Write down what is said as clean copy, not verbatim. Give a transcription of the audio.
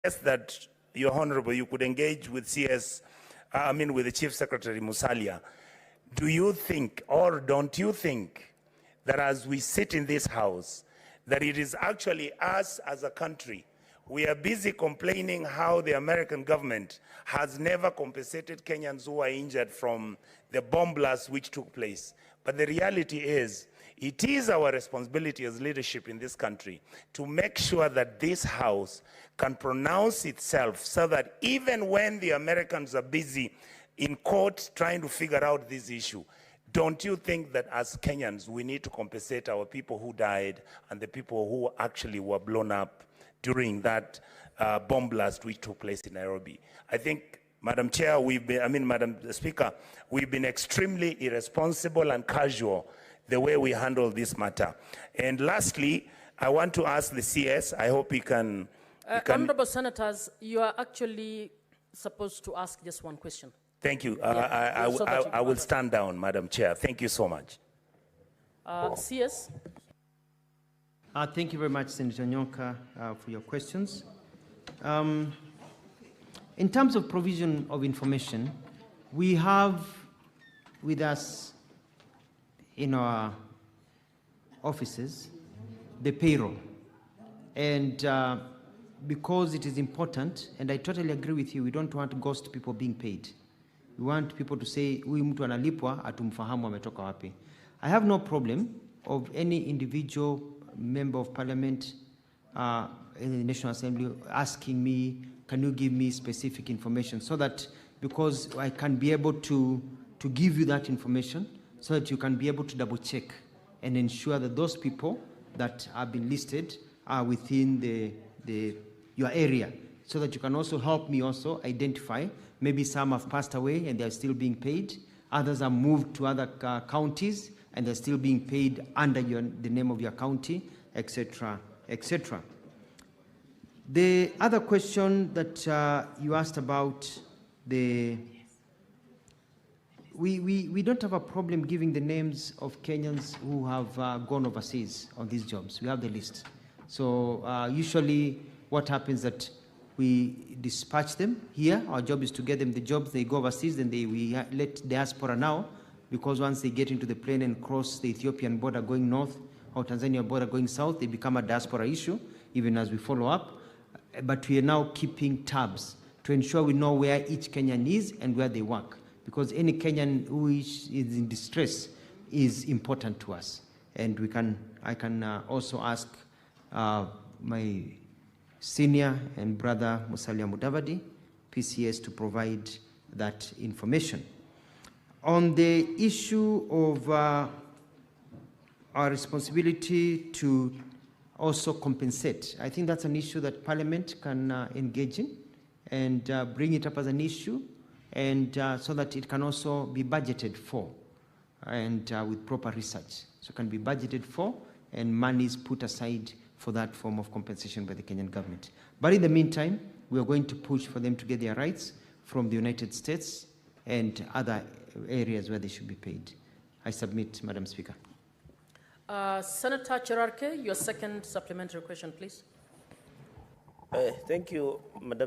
that Your Honorable, you could engage with with the Chief Secretary Musalia. Do you think, or don't you think, that as we sit in this house, that it is actually us as a country, we are busy complaining how the American government has never compensated Kenyans who are injured from the bomb blast which took place. But the reality is, it is our responsibility as leadership in this country to make sure that this house can pronounce itself so that even when the Americans are busy in court trying to figure out this issue, don't you think that as Kenyans we need to compensate our people who died and the people who actually were blown up during that bomb blast which took place in Nairobi? I think, Madam Chair, Madam Speaker, we've been extremely irresponsible and casual the way we handle this matter. And lastly, I want to ask the CS, I hope he can... Honorable Senators, you are actually supposed to ask just one question. Thank you. Yeah, I will stand down, Madam Chair. Thank you so much. CS? Thank you very much, Senator Onyonka, for your questions. In terms of provision of information, we have with us in our offices the payroll. And because it is important, and I totally agree with you, we don't want to ghost people being paid. We want people to say, huyu mtu analipwa, atumfahamu ametoka wapi. I have no problem of any individual member of parliament in the National Assembly asking me, can you give me specific information, so that, because I can be able to give you that information, so that you can be able to double check and ensure that those people that have been listed are within your area, so that you can also help me also identify, maybe some have passed away and they're still being paid, others are moved to other counties and they're still being paid under the name of your county, etc., etc. The other question that you asked about, we don't have a problem giving the names of Kenyans who have gone overseas on these jobs. We have the list. So usually what happens that we dispatch them here. Our job is to get them the jobs. They go overseas, then we let diaspora now, because once they get into the plane and cross the Ethiopian border going north or Tanzania border going south, they become a diaspora issue, even as we follow up. But we are now keeping tabs to ensure we know where each Kenyan is and where they work, because any Kenyan who is in distress is important to us. And I can also ask my senior and brother Musalia Mudavadi, PCS, to provide that information. On the issue of our responsibility to also compensate, I think that's an issue that Parliament can engage in and bring it up as an issue, and so that it can also be budgeted for, and with proper research. So it can be budgeted for and money is put aside for that form of compensation by the Kenyan government. But in the meantime, we are going to push for them to get their rights from the United States and other areas where they should be paid. I submit, Madam Speaker. Senator Cherarke, your second supplementary question, please. Thank you, Madam